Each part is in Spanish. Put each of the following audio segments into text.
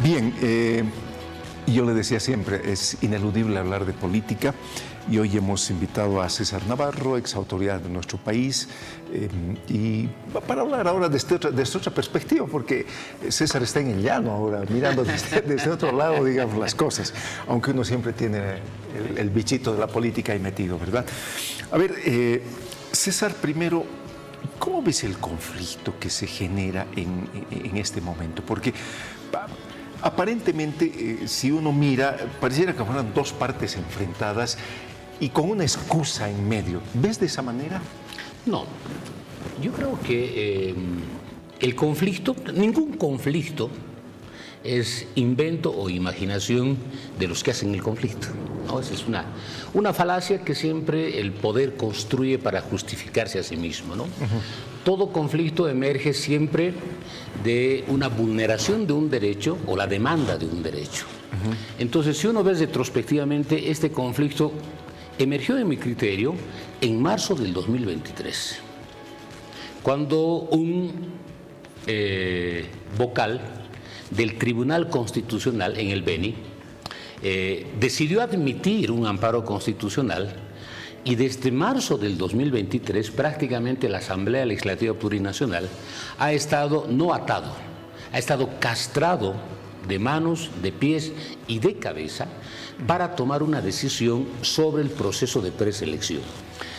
Bien, yo le decía siempre, es ineludible hablar de política y hoy hemos invitado a César Navarro, ex autoridad de nuestro país, y para hablar ahora desde otra perspectiva, porque César está en el llano ahora, mirando desde otro lado, digamos, las cosas, aunque uno siempre tiene el bichito de la política ahí metido, ¿verdad? A ver, César, primero, ¿cómo ves el conflicto que se genera en este momento? Porque aparentemente, si uno mira, pareciera que fueran dos partes enfrentadas y con una excusa en medio. ¿Ves de esa manera? No, yo creo que el conflicto, ningún conflicto es invento o imaginación de los que hacen el conflicto, ¿no? Esa es una falacia que siempre el poder construye para justificarse a sí mismo, ¿no? Todo conflicto emerge siempre de una vulneración de un derecho o la demanda de un derecho. Entonces, si uno ve retrospectivamente, este conflicto emergió, en mi criterio, en marzo del 2023, cuando un vocal del Tribunal Constitucional en el Beni decidió admitir un amparo constitucional, y desde marzo del 2023 prácticamente la Asamblea Legislativa Plurinacional ha estado no atado, ha estado castrado de manos, de pies y de cabeza para tomar una decisión sobre el proceso de preselección.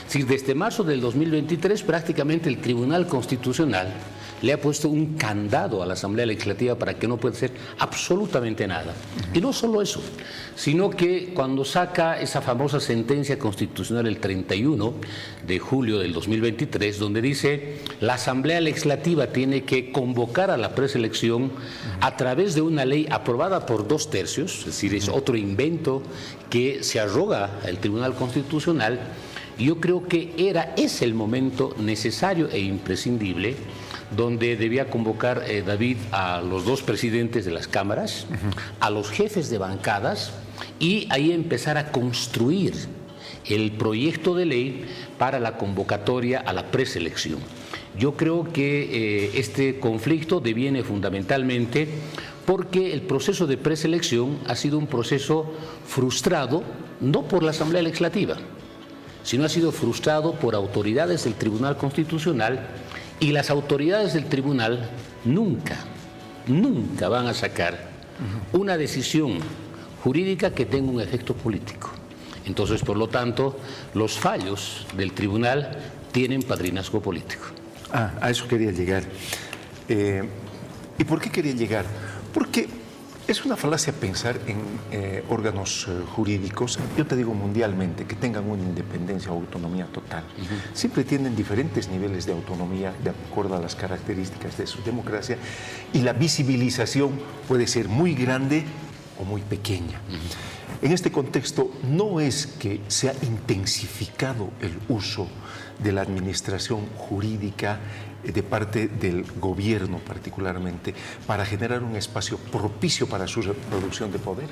Es decir, desde marzo del 2023 prácticamente el Tribunal Constitucional le ha puesto un candado a la Asamblea Legislativa para que no pueda hacer absolutamente nada. Y no solo eso, sino que cuando saca esa famosa sentencia constitucional el 31 de julio del 2023, donde dice la Asamblea Legislativa tiene que convocar a la preselección a través de una ley aprobada por 2/3, es decir, es otro invento que se arroga el Tribunal Constitucional. Yo creo que es el momento necesario e imprescindible donde debía convocar David a los dos presidentes de las cámaras, a los jefes de bancadas, y ahí empezar a construir el proyecto de ley para la convocatoria a la preselección. Yo creo que este conflicto deviene fundamentalmente porque el proceso de preselección ha sido un proceso frustrado, no por la Asamblea Legislativa, sino ha sido frustrado por autoridades del Tribunal Constitucional, y las autoridades del tribunal nunca van a sacar una decisión jurídica que tenga un efecto político. Entonces, por lo tanto, los fallos del tribunal tienen padrinazgo político. A eso quería llegar. ¿Y por qué quería llegar? Porque es una falacia pensar en órganos jurídicos, yo te digo mundialmente, que tengan una independencia o autonomía total. Siempre tienen diferentes niveles de autonomía de acuerdo a las características de su democracia, y la visibilización puede ser muy grande o muy pequeña. En este contexto, no es que se ha intensificado el uso de la administración jurídica de parte del gobierno particularmente para generar un espacio propicio para su reproducción de poder.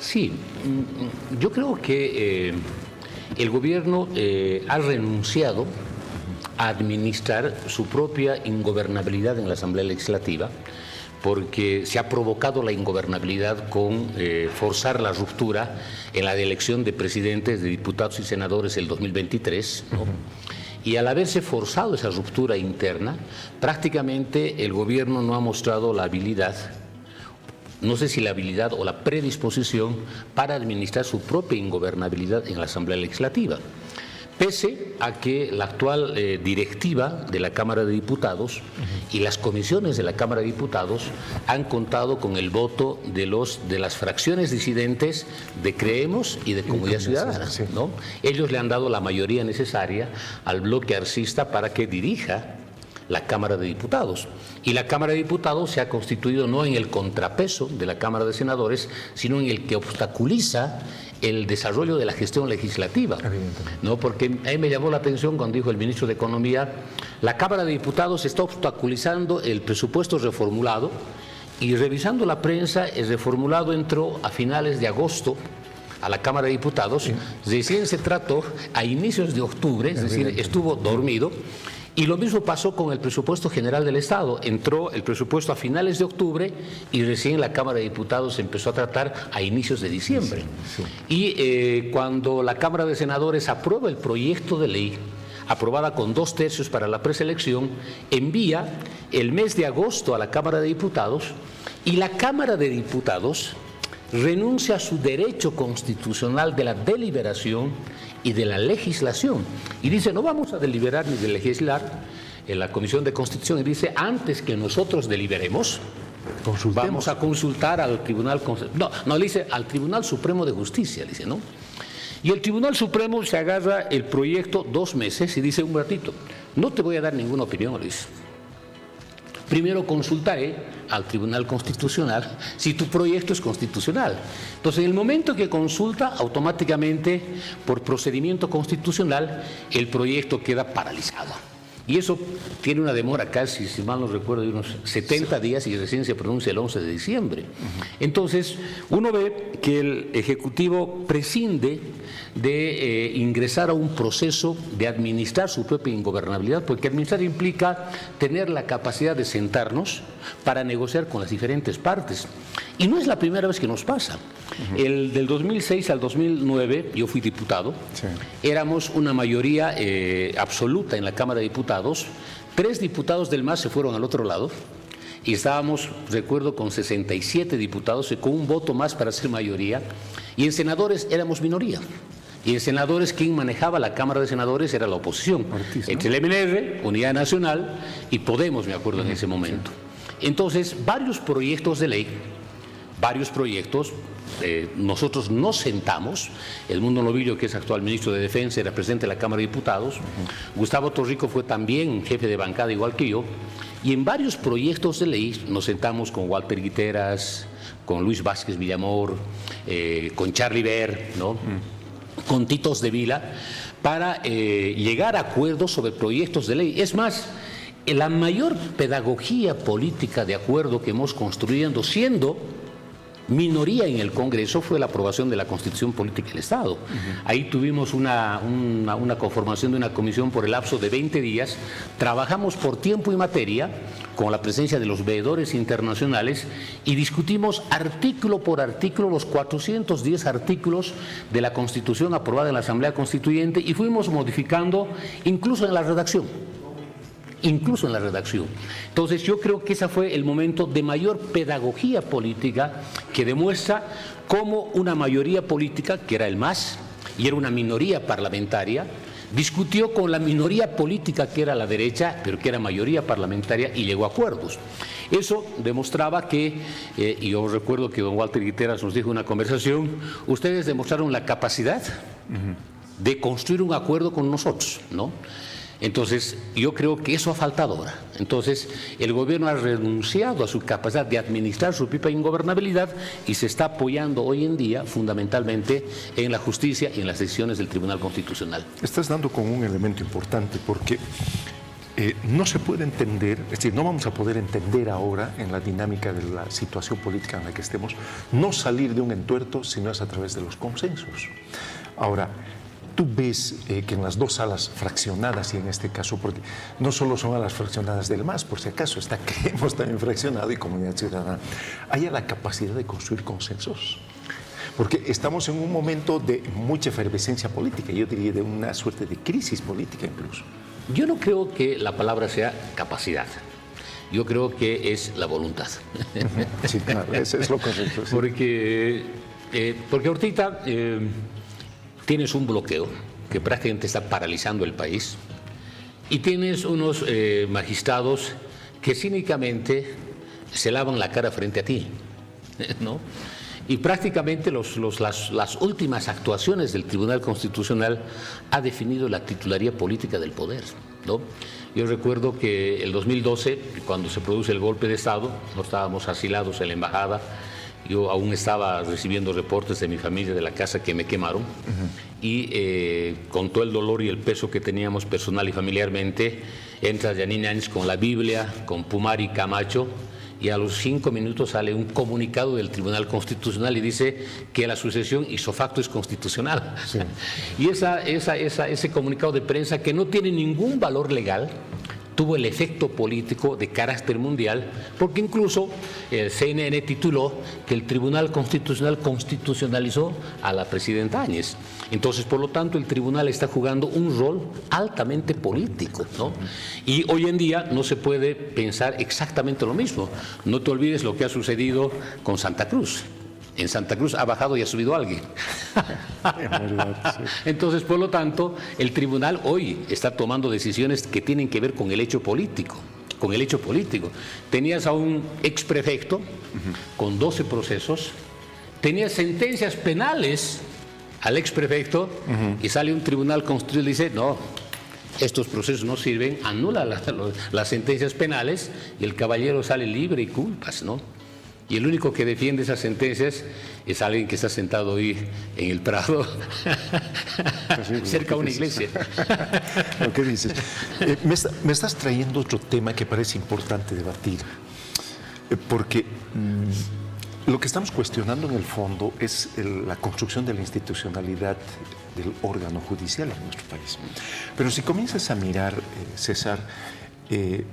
Sí, yo creo que el gobierno ha renunciado a administrar su propia ingobernabilidad en la Asamblea Legislativa, porque se ha provocado la ingobernabilidad con forzar la ruptura en la elección de presidentes, de diputados y senadores el 2023, ¿no? Y al haberse forzado esa ruptura interna, prácticamente el gobierno no ha mostrado la habilidad, no sé si la habilidad o la predisposición para administrar su propia ingobernabilidad en la Asamblea Legislativa. Pese a que la actual directiva de la Cámara de Diputados y las comisiones de la Cámara de Diputados han contado con el voto de las fracciones disidentes de Creemos y de Comunidad Ciudadana, ¿no? Ellos le han dado la mayoría necesaria al bloque arcista para que dirija la Cámara de Diputados. Y la Cámara de Diputados se ha constituido no en el contrapeso de la Cámara de Senadores, sino en el que obstaculiza el desarrollo de la gestión legislativa, ¿no? Porque a mí me llamó la atención cuando dijo el ministro de Economía, la Cámara de Diputados está obstaculizando el presupuesto reformulado, y revisando la prensa, el reformulado entró a finales de agosto a la Cámara de Diputados, recién se trató a inicios de octubre, es decir, estuvo dormido, Y lo mismo pasó con el presupuesto general del Estado. Entró el presupuesto a finales de octubre y recién la Cámara de Diputados empezó a tratar a inicios de diciembre. Y cuando la Cámara de Senadores aprueba el proyecto de ley, aprobada con 2/3 para la preselección, envía el mes de agosto a la Cámara de Diputados y la Cámara de Diputados renuncia a su derecho constitucional de la deliberación y de la legislación. Y dice, no vamos a deliberar ni de legislar en la Comisión de Constitución. Y dice, antes que nosotros deliberemos, vamos a consultar al Tribunal Constitucional. No, le dice al Tribunal Supremo de Justicia, le dice, ¿no? Y el Tribunal Supremo se agarra el proyecto 2 meses y dice, un ratito, no te voy a dar ninguna opinión, le dice. Primero consultaré al Tribunal Constitucional si tu proyecto es constitucional. Entonces, en el momento que consulta, automáticamente, por procedimiento constitucional, el proyecto queda paralizado. Y eso tiene una demora casi, si mal no recuerdo, de unos 70 días y recién se pronuncia el 11 de diciembre. Entonces, uno ve que el Ejecutivo prescinde de ingresar a un proceso de administrar su propia ingobernabilidad, porque administrar implica tener la capacidad de sentarnos para negociar con las diferentes partes. Y no es la primera vez que nos pasa. Del 2006 al 2009, yo fui diputado, éramos una mayoría absoluta en la Cámara de Diputados, 3 diputados del MAS se fueron al otro lado, y estábamos, recuerdo, con 67 diputados, con un voto más para ser mayoría, y en senadores éramos minoría. Y en senadores, quien manejaba la Cámara de Senadores era la oposición, Ortiz, ¿no? Entre el MNR, Unidad Nacional y Podemos, me acuerdo en ese momento. Entonces, varios proyectos de ley, nosotros nos sentamos, Edmundo Novillo, que es actual ministro de Defensa, era presidente de la Cámara de Diputados, Gustavo Torrico fue también jefe de bancada igual que yo, y en varios proyectos de ley nos sentamos con Walter Guiteras, con Luis Vázquez Villamor, con Charlie Ver, ¿no? Con Titos de Vila, para llegar a acuerdos sobre proyectos de ley. Es más, la mayor pedagogía política de acuerdo que hemos construido, siendo minoría en el Congreso, fue la aprobación de la Constitución Política del Estado. Ahí tuvimos una conformación de una comisión por el lapso de 20 días, trabajamos por tiempo y materia, con la presencia de los veedores internacionales, y discutimos artículo por artículo los 410 artículos de la Constitución aprobada en la Asamblea Constituyente, y fuimos modificando incluso en la redacción. Entonces, yo creo que ese fue el momento de mayor pedagogía política que demuestra cómo una mayoría política, que era el MAS, y era una minoría parlamentaria, discutió con la minoría política, que era la derecha, pero que era mayoría parlamentaria, y llegó a acuerdos. Eso demostraba que, y yo recuerdo que don Walter Guiteras nos dijo en una conversación, ustedes demostraron la capacidad de construir un acuerdo con nosotros, ¿no? Entonces, yo creo que eso ha faltado ahora. Entonces, el gobierno ha renunciado a su capacidad de administrar su propia ingobernabilidad y se está apoyando hoy en día fundamentalmente en la justicia y en las decisiones del Tribunal Constitucional. Estás dando con un elemento importante porque no se puede entender, es decir, no vamos a poder entender ahora en la dinámica de la situación política en la que estemos, no salir de un entuerto si no es a través de los consensos. Ahora, tú ves que en las 2 salas fraccionadas, y en este caso, porque no solo son a las fraccionadas del MAS, por si acaso, está Creemos también fraccionado y Comunidad Ciudadana, haya la capacidad de construir consensos. Porque estamos en un momento de mucha efervescencia política, yo diría de una suerte de crisis política incluso. Yo no creo que la palabra sea capacidad. Yo creo que es la voluntad. Sí, claro, eso es lo correcto. Sí. Porque ahorita tienes un bloqueo que prácticamente está paralizando el país y tienes unos magistrados que cínicamente se lavan la cara frente a ti, ¿no? Y prácticamente las últimas actuaciones del Tribunal Constitucional ha definido la titularía política del poder, ¿no? Yo recuerdo que el 2012, cuando se produce el golpe de Estado, no estábamos asilados en la embajada, yo aún estaba recibiendo reportes de mi familia de la casa que me quemaron, y con todo el dolor y el peso que teníamos personal y familiarmente, entra Yanine Áñez con la Biblia, con Pumari Camacho, y a los 5 minutos sale un comunicado del Tribunal Constitucional y dice que la sucesión ipso facto es constitucional. Sí. Y ese comunicado de prensa, que no tiene ningún valor legal, tuvo el efecto político de carácter mundial, porque incluso el CNN tituló que el Tribunal Constitucional constitucionalizó a la presidenta Áñez. Entonces, por lo tanto, el tribunal está jugando un rol altamente político, ¿no? Y hoy en día no se puede pensar exactamente lo mismo. No te olvides lo que ha sucedido con Santa Cruz. En Santa Cruz ha bajado y ha subido alguien. Entonces, por lo tanto, el tribunal hoy está tomando decisiones que tienen que ver con el hecho político. Con el hecho político. Tenías a un exprefecto con 12 procesos, tenías sentencias penales al exprefecto y sale un tribunal constitucional y dice, no, estos procesos no sirven, anula las sentencias penales y el caballero sale libre y culpas, ¿no? Y el único que defiende esas sentencias es alguien que está sentado hoy en el Prado, cerca de una iglesia. Lo que dices. Me estás trayendo otro tema que parece importante debatir, porque lo que estamos cuestionando en el fondo es la construcción de la institucionalidad del órgano judicial en nuestro país. Pero si comienzas a mirar, César,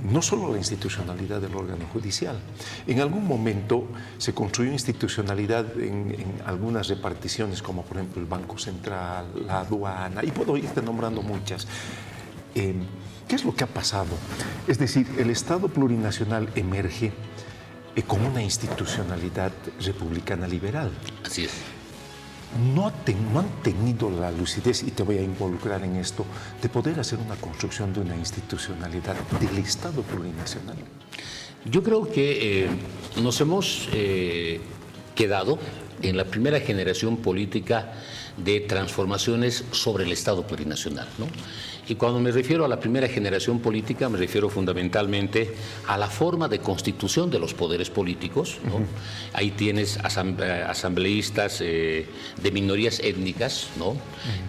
no solo la institucionalidad del órgano judicial. En algún momento se construyó institucionalidad en algunas reparticiones, como por ejemplo el Banco Central, la aduana, y puedo irte nombrando muchas. ¿Qué es lo que ha pasado? Es decir, el Estado plurinacional emerge como una institucionalidad republicana liberal. Así es. No han tenido la lucidez, y te voy a involucrar en esto, de poder hacer una construcción de una institucionalidad del Estado plurinacional. Yo creo que nos hemos quedado en la primera generación política de transformaciones sobre el Estado plurinacional, ¿no? Y cuando me refiero a la primera generación política, me refiero fundamentalmente a la forma de constitución de los poderes políticos, ¿no? Ahí tienes asambleístas de minorías étnicas, ¿no?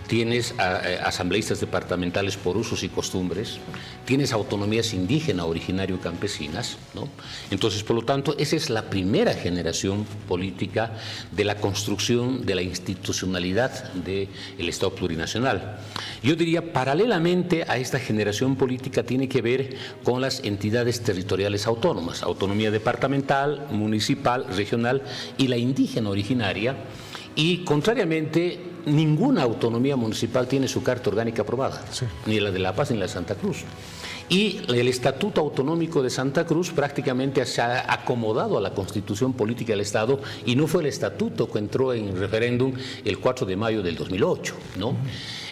Tienes asambleístas departamentales por usos y costumbres, tienes autonomías indígenas, originario campesinas, ¿no? Entonces, por lo tanto, esa es la primera generación política de la construcción de la institucionalidad del Estado plurinacional. Yo diría, paralelamente a esta generación política tiene que ver con las entidades territoriales autónomas, autonomía departamental, municipal, regional y la indígena originaria. Y contrariamente, ninguna autonomía municipal tiene su carta orgánica aprobada, sí, ni la de La Paz ni la de Santa Cruz. Y el Estatuto Autonómico de Santa Cruz prácticamente se ha acomodado a la Constitución Política del Estado y no fue el estatuto que entró en referéndum el 4 de mayo del 2008, ¿no?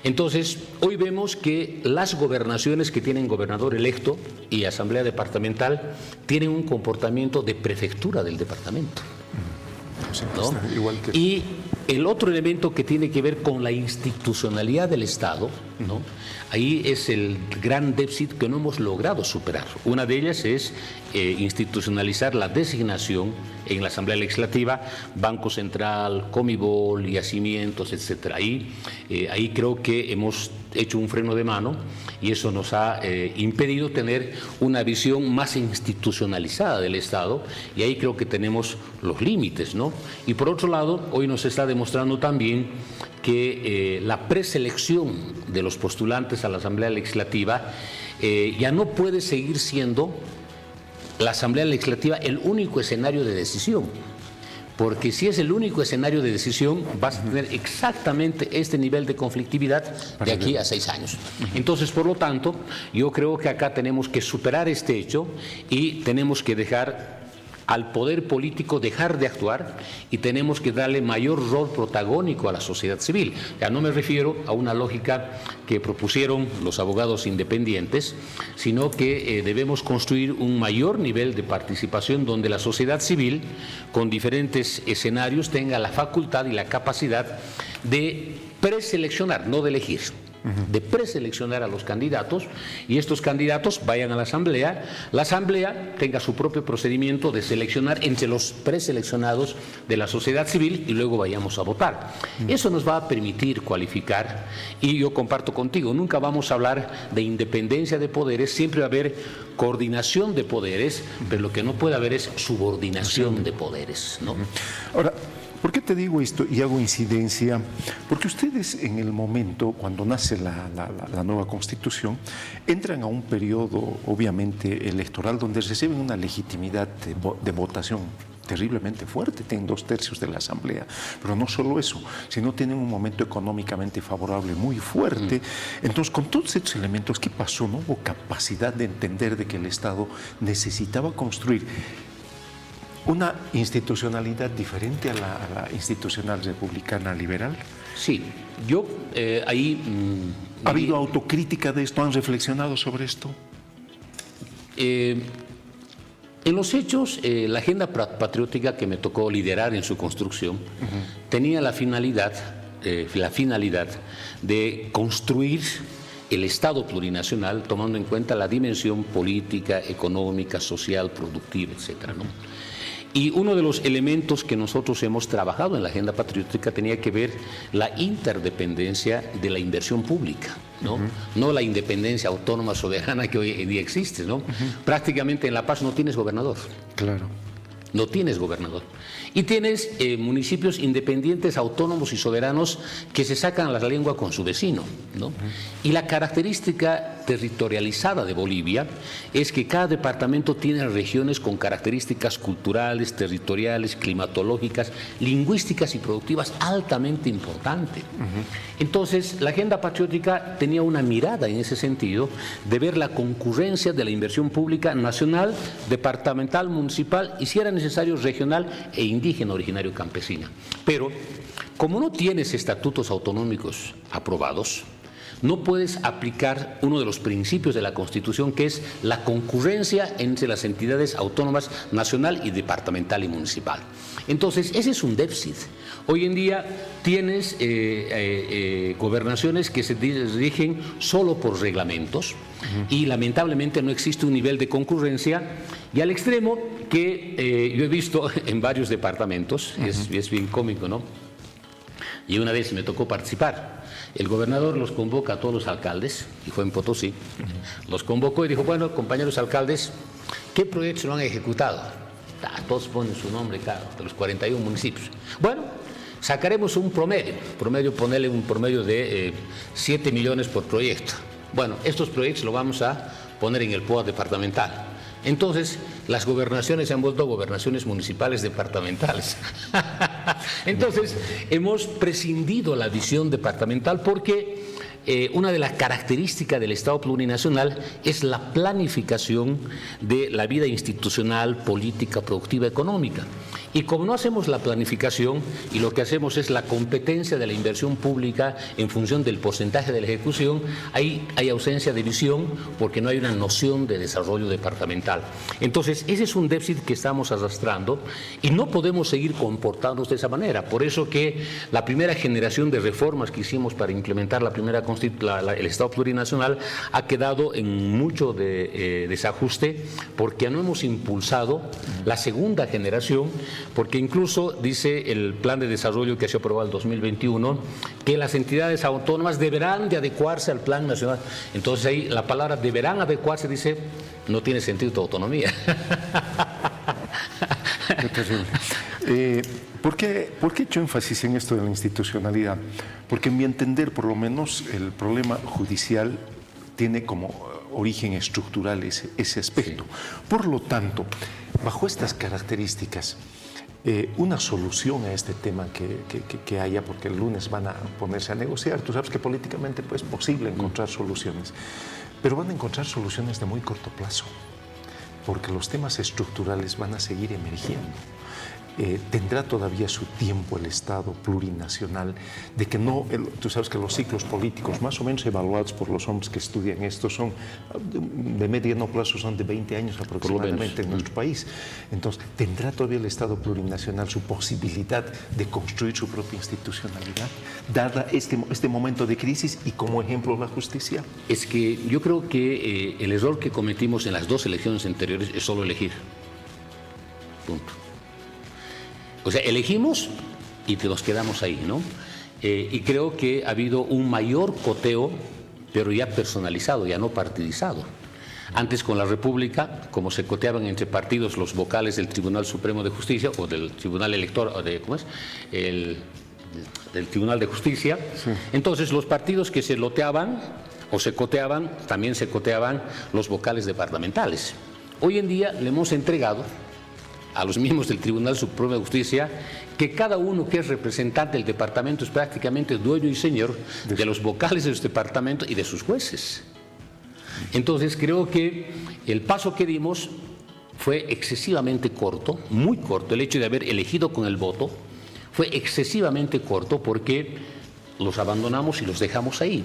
Entonces, hoy vemos que las gobernaciones que tienen gobernador electo y asamblea departamental tienen un comportamiento de prefectura del departamento, ¿no? Igual que... Y el otro elemento que tiene que ver con la institucionalidad del Estado, ¿no? Ahí es el gran déficit que no hemos logrado superar. Una de ellas es institucionalizar la designación en la Asamblea Legislativa, Banco Central, Comibol, yacimientos, etcétera. Ahí creo que hemos hecho un freno de mano y eso nos ha impedido tener una visión más institucionalizada del Estado, y ahí creo que tenemos los límites, ¿no? Y por otro lado, hoy nos está demostrando también que la preselección de los postulantes a la Asamblea Legislativa ya no puede seguir siendo la Asamblea Legislativa el único escenario de decisión, porque si es el único escenario de decisión vas a tener exactamente este nivel de conflictividad de aquí a 6 años. Entonces, por lo tanto, yo creo que acá tenemos que superar este hecho y tenemos que dejar al poder político dejar de actuar y tenemos que darle mayor rol protagónico a la sociedad civil. Ya no me refiero a una lógica que propusieron los abogados independientes, sino que debemos construir un mayor nivel de participación donde la sociedad civil, con diferentes escenarios, tenga la facultad y la capacidad de preseleccionar, no de elegir, de preseleccionar a los candidatos, y estos candidatos vayan a la Asamblea tenga su propio procedimiento de seleccionar entre los preseleccionados de la sociedad civil y luego vayamos a votar. Eso nos va a permitir cualificar, y yo comparto contigo, nunca vamos a hablar de independencia de poderes, siempre va a haber coordinación de poderes, pero lo que no puede haber es subordinación de poderes, ¿no? Ahora, ¿Por qué te digo esto y hago incidencia? Porque ustedes en el momento, cuando nace la nueva Constitución, entran a un periodo obviamente electoral donde reciben una legitimidad de votación terriblemente fuerte, tienen 2/3 de la Asamblea, pero no solo eso, sino tienen un momento económicamente favorable muy fuerte. Entonces, con todos estos elementos, ¿qué pasó? No hubo capacidad de entender de que el Estado necesitaba construir una institucionalidad diferente a la institucional republicana liberal. Sí, yo ahí... ¿Ha habido autocrítica de esto? ¿Han reflexionado sobre esto? En los hechos, la agenda patriótica que me tocó liderar en su construcción tenía la finalidad de construir el Estado plurinacional tomando en cuenta la dimensión política, económica, social, productiva, etcétera, ¿no? Y uno de los elementos que nosotros hemos trabajado en la agenda patriótica tenía que ver la interdependencia de la inversión pública, ¿no? No la independencia autónoma soberana que hoy en día existe, ¿no? Prácticamente en La Paz no tienes gobernador. Claro. No tienes gobernador. Y tienes municipios independientes, autónomos y soberanos que se sacan la lengua con su vecino, ¿no? Y la característica territorializada de Bolivia es que cada departamento tiene regiones con características culturales, territoriales, climatológicas, lingüísticas y productivas altamente importantes. Entonces, la agenda patriótica tenía una mirada en ese sentido de ver la concurrencia de la inversión pública nacional, departamental, municipal y, si era necesario, regional e indígena, originario, campesina. Pero, como no tienes estatutos autonómicos aprobados, no puedes aplicar uno de los principios de la Constitución, que es la concurrencia entre las entidades autónomas nacional y departamental y municipal. Entonces, ese es un déficit. Hoy en día tienes gobernaciones que se rigen solo por reglamentos y lamentablemente no existe un nivel de concurrencia, y al extremo que yo he visto en varios departamentos, y es bien cómico, ¿no? Y una vez me tocó participar. El gobernador los convoca a todos los alcaldes, y fue en Potosí, los convocó y dijo: bueno, compañeros alcaldes, ¿qué proyectos lo han ejecutado? Todos ponen su nombre, claro, de los 41 municipios. Bueno, sacaremos un promedio, ponerle un promedio de 7 millones por proyecto. Bueno, estos proyectos los vamos a poner en el POA departamental. Entonces, las gobernaciones se han vuelto gobernaciones municipales departamentales. Entonces, hemos prescindido la visión departamental porque una de las características del Estado plurinacional es la planificación de la vida institucional, política, productiva, económica. Y como no hacemos la planificación y lo que hacemos es la competencia de la inversión pública en función del porcentaje de la ejecución, ahí hay ausencia de visión porque no hay una noción de desarrollo departamental. Entonces, ese es un déficit que estamos arrastrando y no podemos seguir comportándonos de esa manera. Por eso que la primera generación de reformas que hicimos para implementar el Estado plurinacional ha quedado en mucho desajuste porque no hemos impulsado la segunda generación, porque incluso dice el plan de desarrollo que se aprobó en el 2021 que las entidades autónomas deberán de adecuarse al plan nacional. Entonces ahí la palabra deberán adecuarse dice, no tiene sentido tu autonomía. Qué terrible. ¿Por qué he hecho énfasis en esto de la institucionalidad? Porque en mi entender, por lo menos, el problema judicial tiene como origen estructural ese aspecto. Sí. Por lo tanto, bajo estas características, una solución a este tema que haya, porque el lunes van a ponerse a negociar, tú sabes que políticamente pues, es posible encontrar soluciones, pero van a encontrar soluciones de muy corto plazo, porque los temas estructurales van a seguir emergiendo. Tendrá todavía su tiempo el Estado plurinacional, de que no, tú sabes que los ciclos políticos más o menos evaluados por los hombres que estudian esto son de mediano plazo, son de 20 años aproximadamente en nuestro país. Entonces, ¿tendrá todavía el Estado plurinacional su posibilidad de construir su propia institucionalidad, dada este momento de crisis y como ejemplo la justicia? Es que yo creo que el error que cometimos en las dos elecciones anteriores es solo elegir. Punto. O sea, elegimos y nos quedamos ahí, ¿no? Y creo que ha habido un mayor coteo, pero ya personalizado, ya no partidizado. Antes con la República, como se coteaban entre partidos los vocales del Tribunal Supremo de Justicia o del Tribunal Electoral, o de, ¿cómo es? Del Tribunal de Justicia, sí. Entonces los partidos que se loteaban o se coteaban, también se coteaban los vocales departamentales. Hoy en día le hemos entregado a los miembros del Tribunal Supremo de Justicia que cada uno que es representante del departamento es prácticamente dueño y señor de los vocales de los departamentos y de sus jueces. Entonces creo que el paso que dimos fue excesivamente corto, muy corto. El hecho de haber elegido con el voto fue excesivamente corto porque los abandonamos y los dejamos ahí.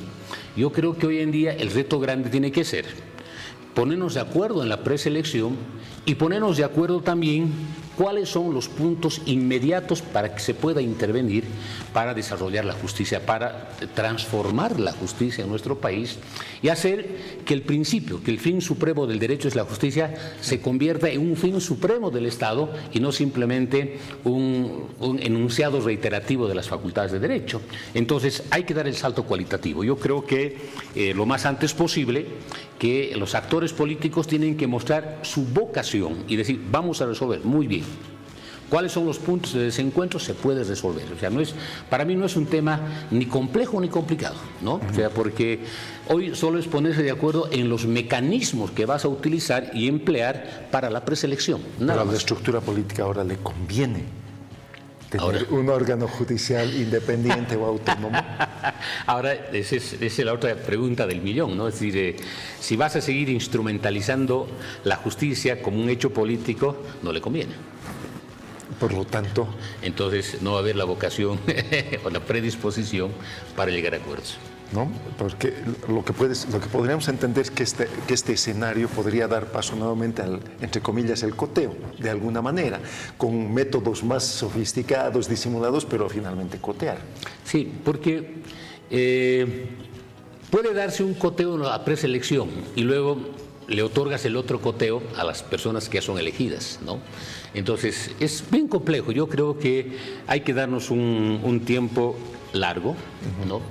Yo creo que hoy en día el reto grande tiene que ser ponernos de acuerdo en la preselección y ponernos de acuerdo también cuáles son los puntos inmediatos para que se pueda intervenir para desarrollar la justicia, para transformar la justicia en nuestro país y hacer que el principio, que el fin supremo del derecho es la justicia, se convierta en un fin supremo del Estado y no simplemente un enunciado reiterativo de las facultades de derecho. Entonces hay que dar el salto cualitativo. Yo creo que lo más antes posible que los actores políticos tienen que mostrar su vocación y decir, vamos a resolver, muy bien. ¿Cuáles son los puntos de desencuentro? Se puede resolver. O sea, para mí no es un tema ni complejo ni complicado, ¿no? O sea, porque hoy solo es ponerse de acuerdo en los mecanismos que vas a utilizar y emplear para la preselección. Pero a la estructura política ahora le conviene tener un órgano judicial independiente o autónomo. Ahora, esa es la otra pregunta del millón, ¿no? Es decir, si vas a seguir instrumentalizando la justicia como un hecho político, no le conviene. Por lo tanto, entonces no va a haber la vocación o la predisposición para llegar a acuerdos. ¿No? Porque lo que podríamos entender es que este escenario podría dar paso nuevamente al, entre comillas, el coteo, de alguna manera, con métodos más sofisticados, disimulados, pero finalmente cotear. Sí, porque puede darse un coteo a preselección y luego le otorgas el otro coteo a las personas que ya son elegidas, ¿no? Entonces, es bien complejo. Yo creo que hay que darnos un tiempo largo, ¿no?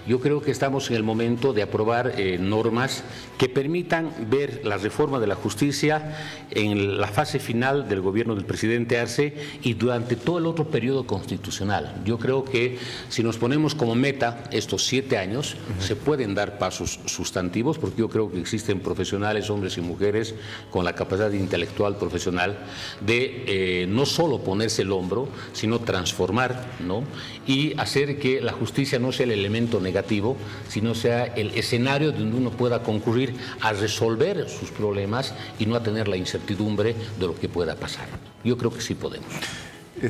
Yo creo que estamos en el momento de aprobar normas que permitan ver la reforma de la justicia en la fase final del gobierno del presidente Arce y durante todo el otro periodo constitucional. Yo creo que si nos ponemos como meta estos 7 años, se pueden dar pasos sustantivos, porque yo creo que existen profesionales, hombres y mujeres, con la capacidad intelectual profesional de no solo ponerse el hombro, sino transformar, ¿no? Y hacer que la justicia no sea el elemento negativo, sino sea el escenario donde uno pueda concurrir a resolver sus problemas y no a tener la incertidumbre de lo que pueda pasar. Yo creo que sí podemos.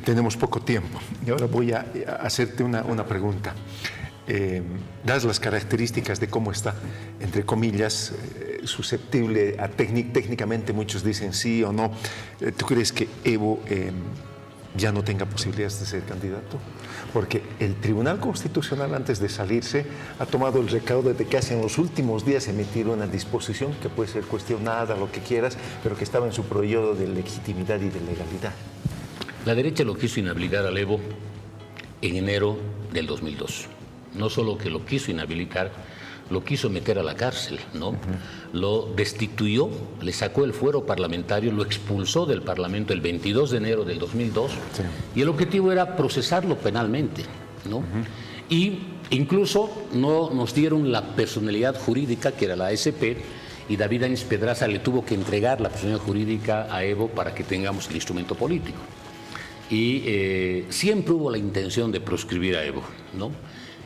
Tenemos poco tiempo y ahora voy a hacerte una pregunta. Dadas las características de cómo está, entre comillas, susceptible a técnicamente muchos dicen sí o no, ¿tú crees que Evo ya no tenga posibilidades de ser candidato? Porque el Tribunal Constitucional, antes de salirse, ha tomado el recaudo de que hace en los últimos días emitir una disposición que puede ser cuestionada, lo que quieras, pero que estaba en su periodo de legitimidad y de legalidad. La derecha lo quiso inhabilitar al Evo en enero del 2002. No solo que lo quiso inhabilitar, lo quiso meter a la cárcel, ¿no? Lo destituyó, le sacó el fuero parlamentario, lo expulsó del Parlamento el 22 de enero del 2002, sí. Y el objetivo era procesarlo penalmente, ¿no? Y incluso no nos dieron la personalidad jurídica, que era la ASP, y David Áñez Pedraza le tuvo que entregar la personalidad jurídica a Evo para que tengamos el instrumento político. Y siempre hubo la intención de proscribir a Evo, ¿no?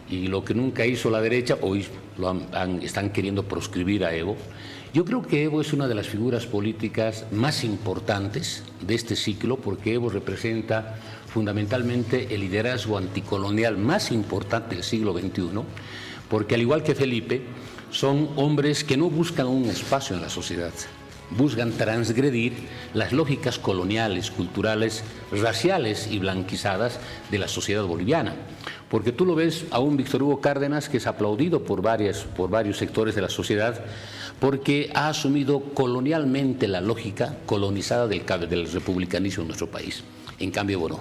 Y lo que nunca hizo la derecha, hoy están queriendo proscribir a Evo. Yo creo que Evo es una de las figuras políticas más importantes de este ciclo, porque Evo representa fundamentalmente el liderazgo anticolonial más importante del siglo XXI, porque al igual que Felipe, son hombres que no buscan un espacio en la sociedad, buscan transgredir las lógicas coloniales, culturales, raciales y blanquizadas de la sociedad boliviana. Porque tú lo ves a un Víctor Hugo Cárdenas que es aplaudido por varios sectores de la sociedad porque ha asumido colonialmente la lógica colonizada del republicanismo en nuestro país. En cambio, bueno,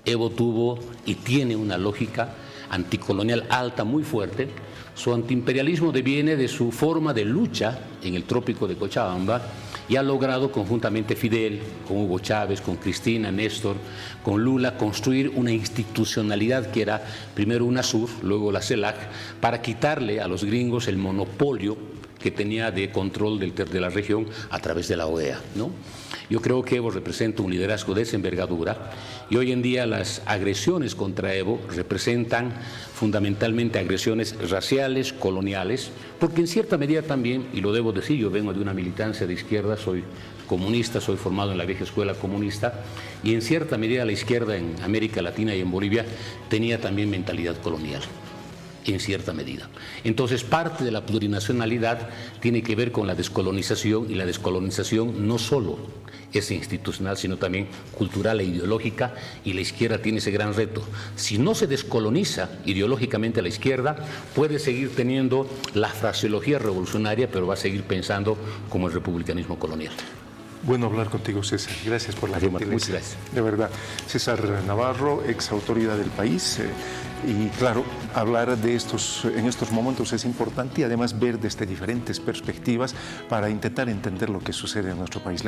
Evo tuvo y tiene una lógica anticolonial alta, muy fuerte, Su antiimperialismo deviene de su forma de lucha en el trópico de Cochabamba y ha logrado conjuntamente Fidel, con Hugo Chávez, con Cristina, Néstor, con Lula, construir una institucionalidad que era primero UNASUR, luego la CELAC, para quitarle a los gringos el monopolio que tenía de control de la región a través de la OEA, ¿no? Yo creo que Evo representa un liderazgo de esa envergadura y hoy en día las agresiones contra Evo representan fundamentalmente agresiones raciales, coloniales, porque en cierta medida también, y lo debo decir, yo vengo de una militancia de izquierda, soy comunista, soy formado en la vieja escuela comunista, y en cierta medida la izquierda en América Latina y en Bolivia tenía también mentalidad colonial, en cierta medida. Entonces, parte de la plurinacionalidad tiene que ver con la descolonización, y la descolonización no solo es institucional, sino también cultural e ideológica, y la izquierda tiene ese gran reto. Si no se descoloniza ideológicamente a la izquierda, puede seguir teniendo la fraseología revolucionaria, pero va a seguir pensando como el republicanismo colonial. Bueno hablar contigo, César. Gracias por la gentileza. Muchas gracias. De verdad. César Navarro, ex autoridad del país. Y claro, hablar de en estos momentos es importante y además ver desde diferentes perspectivas para intentar entender lo que sucede en nuestro país.